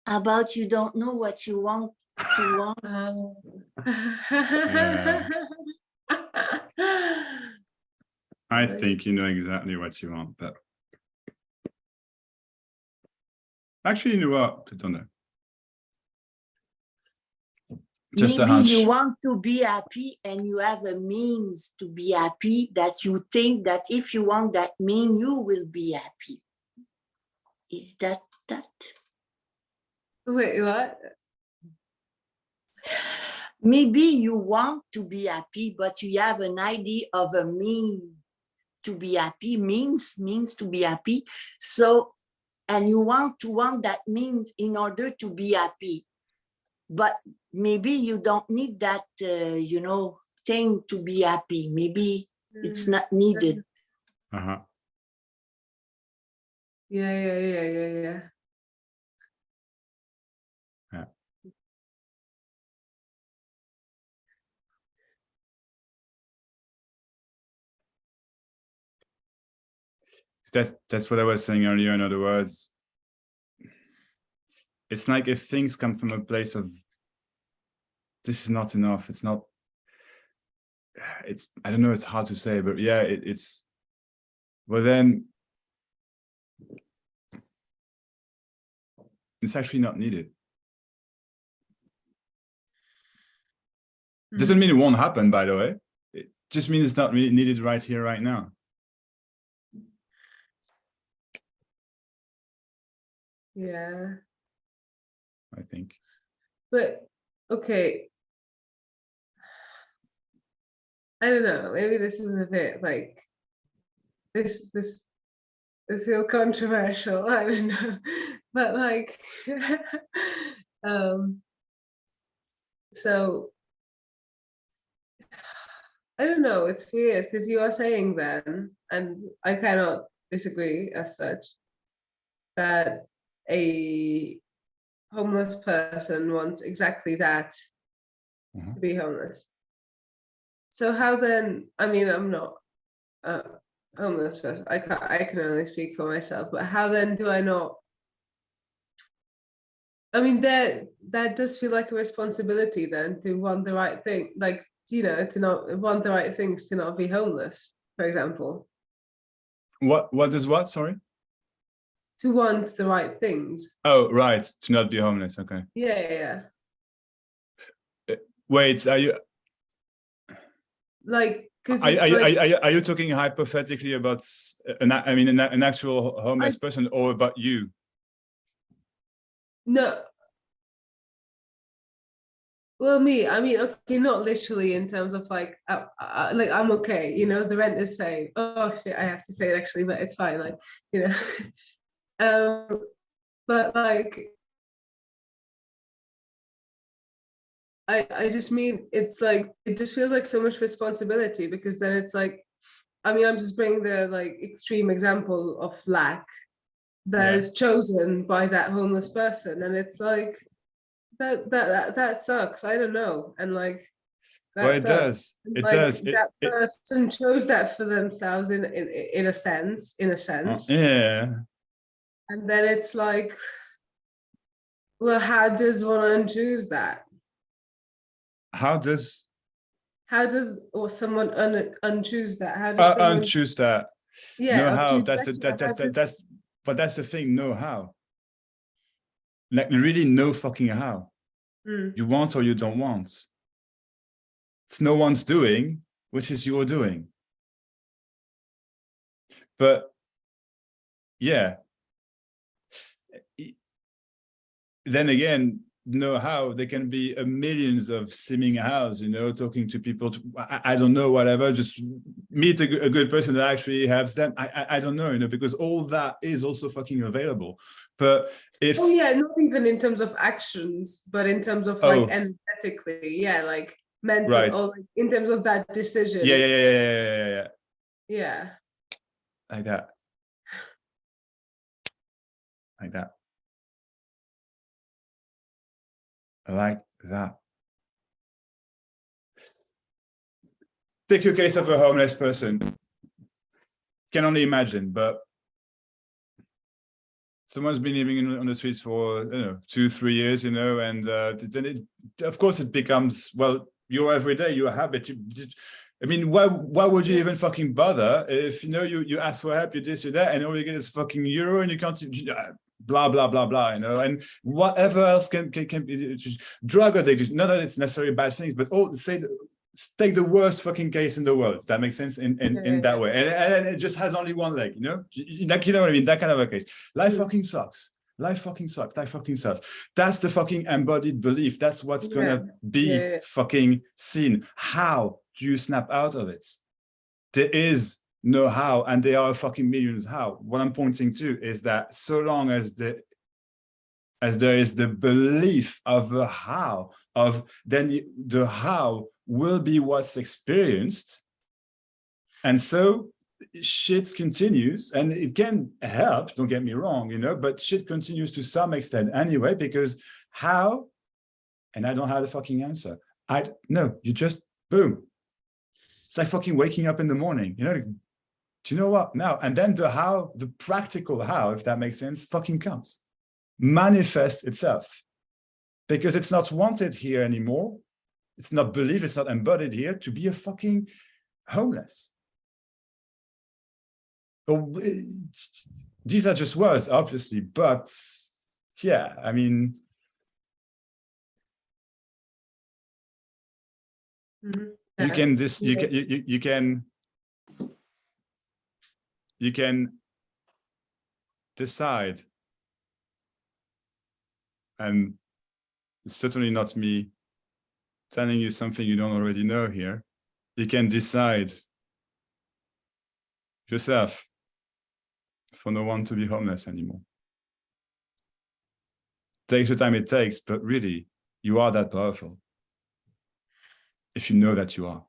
About you don't know what you want to want. I think you know exactly what you want, but actually, you know what? I don't know. Just Maybe a hunch. you want to be happy and you have a means to be happy that you think that if you want that mean, you will be happy. Is that? Wait, what? Maybe you want to be happy, but you have an idea of a mean to be happy, means to be happy. So, and you want that means in order to be happy. But maybe you don't need that, thing to be happy. Maybe it's not needed. Uh-huh. Yeah. Yeah. That's what I was saying earlier. In other words, it's like if things come from a place of this is not enough. It's not. I don't know. It's hard to say, but yeah, it's. Well, then It's actually not needed. Doesn't mean it won't happen, by the way. It just means it's not really needed right here, right now. Yeah. I think. But okay. I don't know. Maybe this is a bit like this feels controversial. I don't know. But like so I don't know, it's weird because you are saying then, and I cannot disagree as such, that a homeless person wants exactly that, to be homeless. So how then, I mean, I'm not a homeless person, I can only speak for myself, but how then do I not, I mean, that does feel like a responsibility then to want the right thing, like, you know, to not want the right things, to not be homeless, for example. What does what? Sorry. To want the right things. Oh, right. To not be homeless. Okay. Yeah. Wait, are you? Like, because are you talking hypothetically about an actual homeless person, or about you? No. Well, me, I mean, okay, not literally in terms of like I'm okay, you know, the rent is paid. Oh shit, I have to pay it actually, but it's fine, like, you know. But like, I just mean, it's like, it just feels like so much responsibility, because then it's like, I mean, I'm just bringing the like extreme example of lack that is chosen by that homeless person, and it's like, that sucks. I don't know, and like, Well, it does. It like, does. that person chose that for themselves in a sense. Yeah. And then it's like, well, how does one unchoose that? How does Or someone unchoose that? How does someone unchoose that? Yeah, Know how? that's But that's the thing. Know how. Like, really know fucking how. You want or you don't want. It's no one's doing, which is your doing. But yeah. Then again, know how there can be millions of seeming hows, you know, talking to people, I don't know, whatever, just meet a good person that actually helps them. I don't know, you know, because all that is also fucking available. But if not even in terms of actions, but in terms of like energetically, like mental, right, or like in terms of that decision. Yeah. Like that. Like that. Like that. Take your case of a homeless person. Can only imagine, but someone's been living on the streets for, I don't know, 2-3 years, you know, and then of course it becomes, well, your everyday, your habit. I mean, why would you even fucking bother if, you know, you ask for help, you this, you that, and all you get is fucking euro, and you can't, blah blah blah blah, you know, and whatever else can be, drug addiction. None of it's necessarily bad things, but take the worst fucking case in the world. Does that make sense in that way? And it just has only one leg, you know, like, you know what I mean? That kind of a case. Life fucking sucks. Life fucking sucks. Life fucking sucks. That's the fucking embodied belief. That's what's gonna be fucking seen. How do you snap out of it? There is no how, and there are fucking millions how. What I'm pointing to is that so long as there is the belief of a how, then the how will be what's experienced. And so shit continues, and it can help, don't get me wrong, you know, but shit continues to some extent anyway, because how, and I don't have the fucking answer. You just boom. It's like fucking waking up in the morning, you know, do you know what now? And then the how, the practical how, if that makes sense, fucking comes, manifests itself, because it's not wanted here anymore. It's not believed, it's not embodied here to be a fucking homeless. These are just words, obviously, but yeah, I mean, Mhm. you Yeah. can this you Yeah. can you can decide, and it's certainly not me telling you something you don't already know here. You can decide yourself for no one to be homeless anymore. Takes the time it takes, but really, you are that powerful. If you know that you are.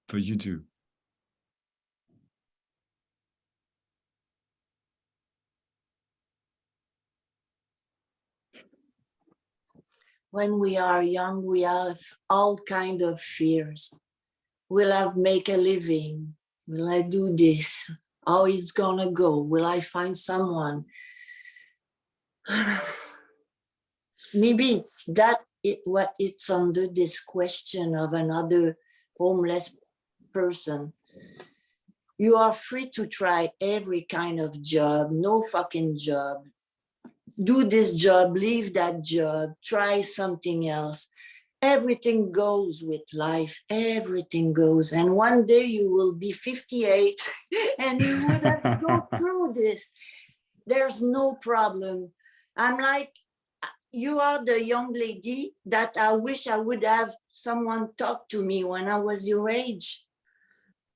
But you do. When we are young, we have all kind of fears. Will I make a living? Will I do this? How it's gonna go? Will I find someone? Maybe it's what it's under this question of another homeless person. You are free to try every kind of job, no fucking job. Do this job, leave that job, try something else. Everything goes with life, everything goes. And one day you will be 58 and you would have to go through this. There's no problem. I'm like, you are the young lady that I wish I would have someone talk to me when I was your age.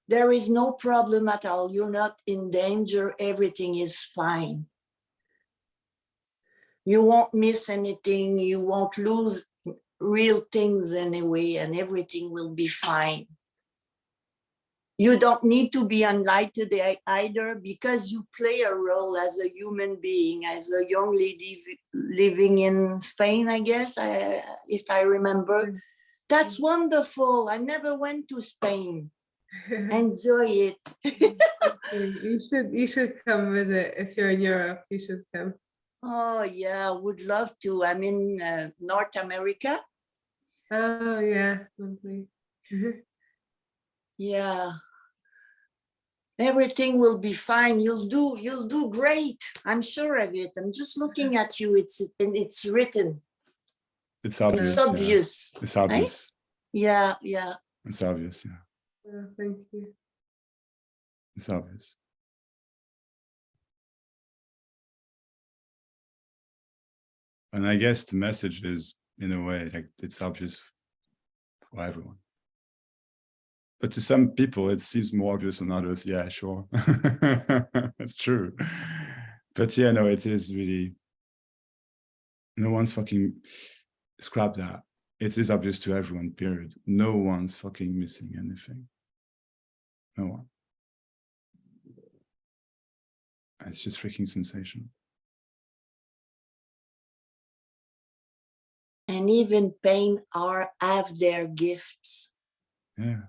There is no problem at all. You're not in danger. Everything is fine. You won't miss anything. You won't lose real things anyway, and everything will be fine. You don't need to be enlightened either, because you play a role as a human being, as a young lady living in Spain, I guess, if I remember. That's wonderful. I never went to Spain. Enjoy it. You should come visit if you're in Europe. You should come. Oh yeah, would love to. I'm in North America. Oh yeah, lovely. Yeah. Everything will be fine. You'll do great. I'm sure of it. I'm just looking at you. It's written. It's obvious. It's obvious. Yeah. It's obvious. Yeah, yeah. It's obvious. Yeah. Oh, thank you. It's obvious. And I guess the message is, in a way, like it's obvious for everyone. But to some people, it seems more obvious than others. Yeah, sure. That's true. But yeah, no, it is really, no one's fucking, scrap that. It is obvious to everyone, period. No one's fucking missing anything. No one. It's just freaking sensational. And even pain have their gifts. Yeah.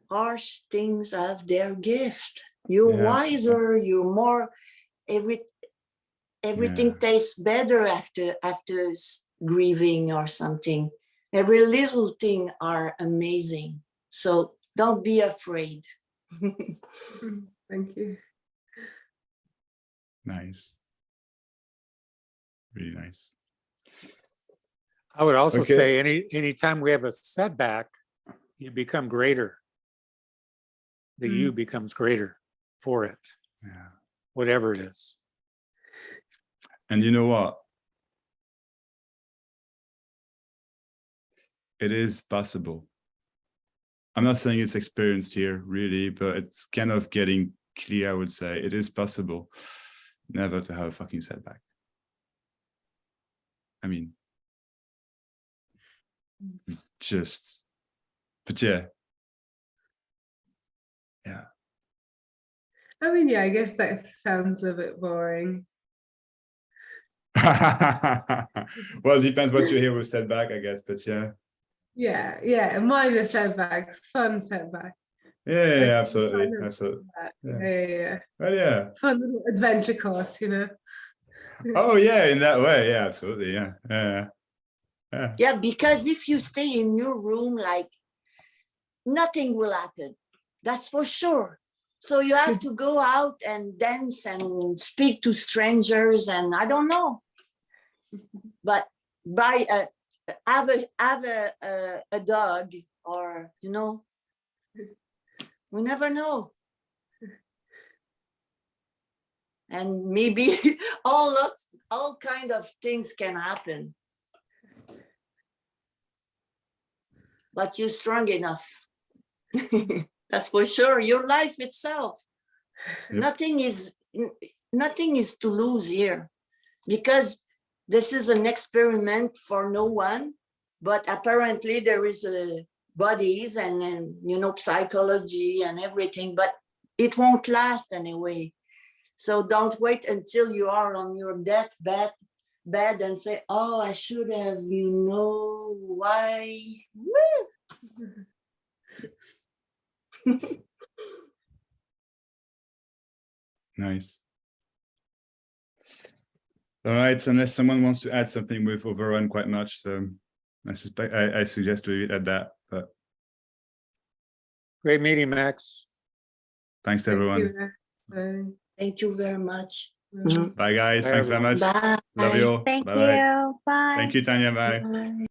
Harsh things have their gift. You're Yeah, wiser, absolutely. You're more, everything tastes better after grieving or something. Every little thing are amazing. So don't be afraid. Thank you. Nice. Really nice. I would also say anytime we have a setback, you become greater. The you becomes greater for it. Yeah. Whatever it is. And you know what? It is possible. I'm not saying it's experienced here, really, but it's kind of getting clear, I would say. It is possible never to have a fucking setback. I mean, it's just, but yeah. Yeah. I mean, yeah, I guess that sounds a bit boring. Well, it depends what you hear with setback, I guess, but yeah. Yeah, minor setbacks, fun setbacks. Yeah, absolutely. Absolutely. Yeah. Well, yeah. Fun little adventure course, you know. Oh yeah, in that way, yeah, absolutely, yeah. Yeah, because if you stay in your room, like, nothing will happen. That's for sure. So you have to go out and dance and speak to strangers, and I don't know. But have a dog, or you know, we never know. And maybe all kind of things can happen. But you're strong enough. That's for sure. Your life itself. Yep. Nothing is to lose here, because this is an experiment for no one. But apparently there is bodies and you know, psychology and everything. But it won't last anyway. So don't wait until you are on your deathbed and say, "Oh, I should have, you know, why?" Nice. All right, so unless someone wants to add something, we've overrun quite much, so I suggest we leave it at that. But Great meeting, Max. thanks Thank everyone. you. Thank you very much. Mm. Bye guys. Bye, Thanks very everyone. much. Bye. Love you all. Thank Bye-bye. you. Bye. Thank you, Tanya. Bye. Bye.